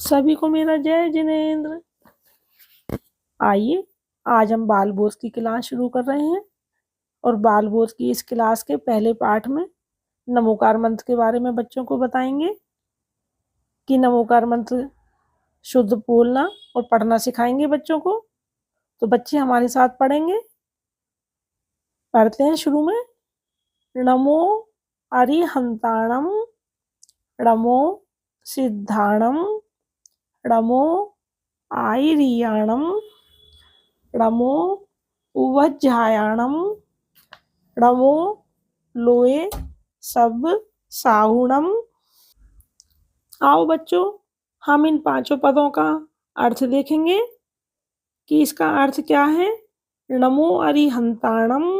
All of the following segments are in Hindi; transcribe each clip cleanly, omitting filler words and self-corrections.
सभी को मेरा जय जिनेन्द्र। आइए आज हम बाल बोध की क्लास शुरू कर रहे हैं और बाल बोध की इस क्लास के पहले पाठ में नमोकार मंत्र के बारे में बच्चों को बताएंगे कि नमोकार मंत्र शुद्ध बोलना और पढ़ना सिखाएंगे बच्चों को। तो बच्चे हमारे साथ पढ़ेंगे। पढ़ते हैं शुरू में। नमो अरिहंताणम, नमो सिद्धाणम, नमो आयरियाणम, नमो उवज्झायाणम, नमो लोए सब साहुणम। आओ बच्चों, हम इन पांचों पदों का अर्थ देखेंगे कि इसका अर्थ क्या है। नमो अरिहंताणम,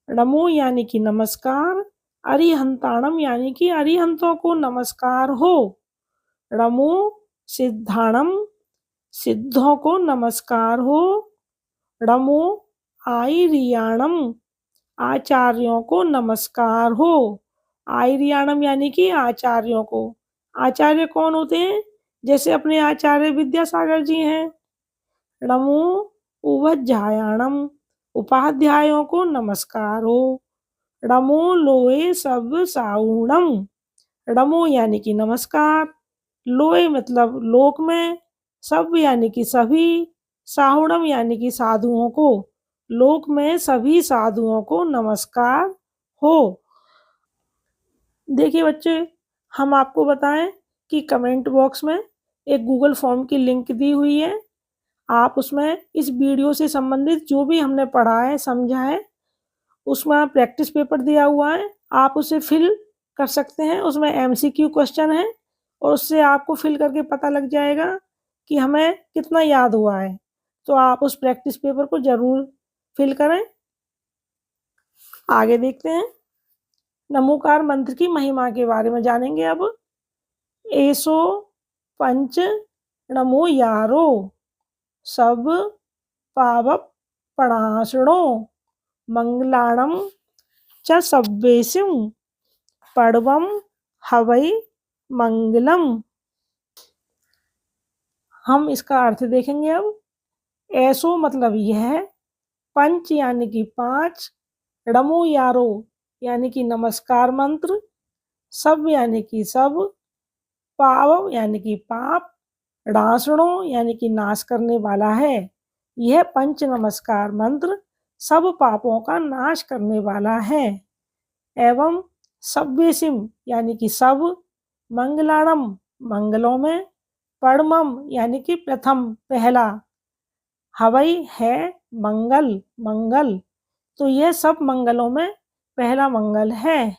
नमो यानी कि नमस्कार, अरिहंताणम यानी कि अरिहंतों को नमस्कार हो। नमो सिद्धाणम, सिद्धों को नमस्कार हो। नमो आयरियाणम, आचार्यों को नमस्कार हो। आयरियाणम यानी कि आचार्यों को। आचार्य कौन होते हैं? जैसे अपने आचार्य विद्यासागर जी हैं। नमो उवज्झायाणम, उपाध्यायों को नमस्कार हो। नमो लोए सब साहुणम, नमो यानी कि नमस्कार, लोए मतलब लोक में, सब यानी कि सभी, साहुणम यानी कि साधुओं को, लोक में सभी साधुओं को नमस्कार हो। देखिए बच्चे, हम आपको बताएं कि कमेंट बॉक्स में एक गूगल फॉर्म की लिंक दी हुई है। आप उसमें इस वीडियो से संबंधित जो भी हमने पढ़ा है, समझा है, उसमें प्रैक्टिस पेपर दिया हुआ है, आप उसे फिल कर सकते हैं। उसमें MCQ क्वेश्चन है और उससे आपको फिल करके पता लग जाएगा कि हमें कितना याद हुआ है। तो आप उस प्रैक्टिस पेपर को जरूर फिल करें। आगे देखते हैं। नमोकार मंत्र की महिमा के बारे में जानेंगे अब। ऐसो पंच नमो यारो, सब पावप प्रणाशणो, मंगलाणम च सब्वेसिम, पड़वम हवै मंगलम। हम इसका अर्थ देखेंगे अब। ऐसो मतलब यह, पंच यानी कि पांच, नमो यारो यानी कि नमस्कार मंत्र, सब यानी कि सब, पाव यानी कि पाप, डासणो यानी कि नाश करने वाला है। यह पंच नमस्कार मंत्र सब पापों का नाश करने वाला है। एवं सव्यसिम यानी कि सब, मंगलाणम मंगलों में, परमम यानी कि प्रथम पहला, हवई है मंगल मंगल, तो यह सब मंगलों में पहला मंगल है।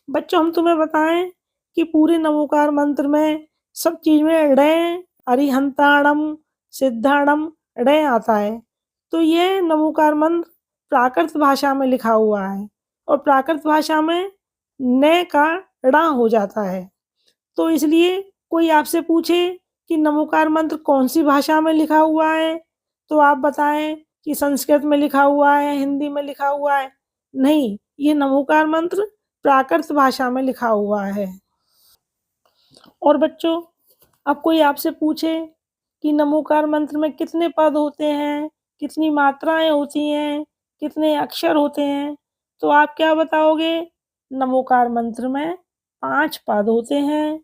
बच्चों, हम तुम्हें बताएं कि पूरे नमोकार मंत्र में सब चीज में ड़े, अरिहंताणम, सिद्धाणम, ड़े आता है। तो ये नमोकार मंत्र प्राकृत भाषा में लिखा हुआ है और प्राकृत भाषा में न का ड़ा हो जाता है। तो इसलिए कोई आपसे पूछे कि नमोकार मंत्र कौन सी भाषा में लिखा हुआ है, तो आप बताएं कि संस्कृत में लिखा हुआ है, हिंदी में लिखा हुआ है। नहीं, ये नमोकार मंत्र प्राकृत भाषा में लिखा हुआ है। और बच्चों, अब कोई आपसे पूछे कि नमोकार मंत्र में कितने पद होते हैं, कितनी मात्राएं होती हैं, कितने अक्षर होते हैं, तो आप क्या बताओगे? नमोकार मंत्र में 5 पद होते हैं,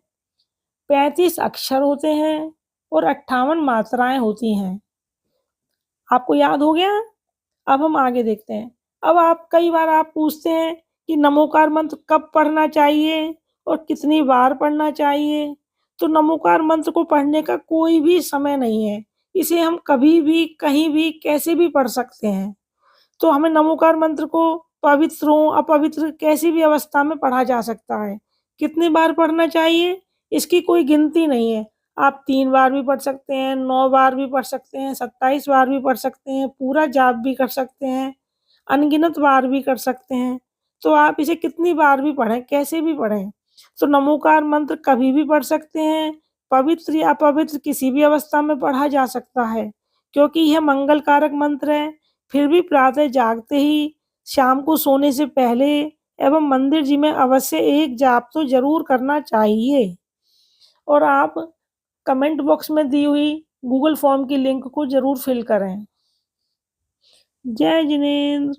35 अक्षर होते हैं और 58 मात्राएं होती हैं। आपको याद हो गया? अब हम आगे देखते हैं। अब आप कई बार आप पूछते हैं कि नमोकार मंत्र कब पढ़ना चाहिए और कितनी बार पढ़ना चाहिए। तो नमोकार मंत्र को पढ़ने का कोई भी समय नहीं है। इसे हम कभी भी, कहीं भी, कैसे भी पढ़ सकते हैं। तो हमें नमोकार मंत्र को पवित्र हो अपवित्र कैसी भी अवस्था में पढ़ा जा सकता है। कितनी बार पढ़ना चाहिए इसकी कोई गिनती नहीं है। आप 3 बार भी पढ़ सकते हैं, 9 बार भी पढ़ सकते हैं, 27 बार भी पढ़ सकते हैं, पूरा जाप भी कर सकते हैं, अनगिनत बार भी कर सकते हैं। तो आप इसे कितनी बार भी पढ़ें, कैसे भी पढ़ें। तो नमोकार मंत्र कभी भी पढ़ सकते हैं, पवित्र या अपवित्र किसी भी अवस्था में पढ़ा जा सकता है, क्योंकि यह मंगल कारक मंत्र है। फिर भी प्रातः जागते ही, शाम को सोने से पहले एवं मंदिर जी में अवश्य एक जाप तो जरूर करना चाहिए। और आप कमेंट बॉक्स में दी हुई गूगल फॉर्म की लिंक को ज़रूर फिल करें। जय जिनेंद्र।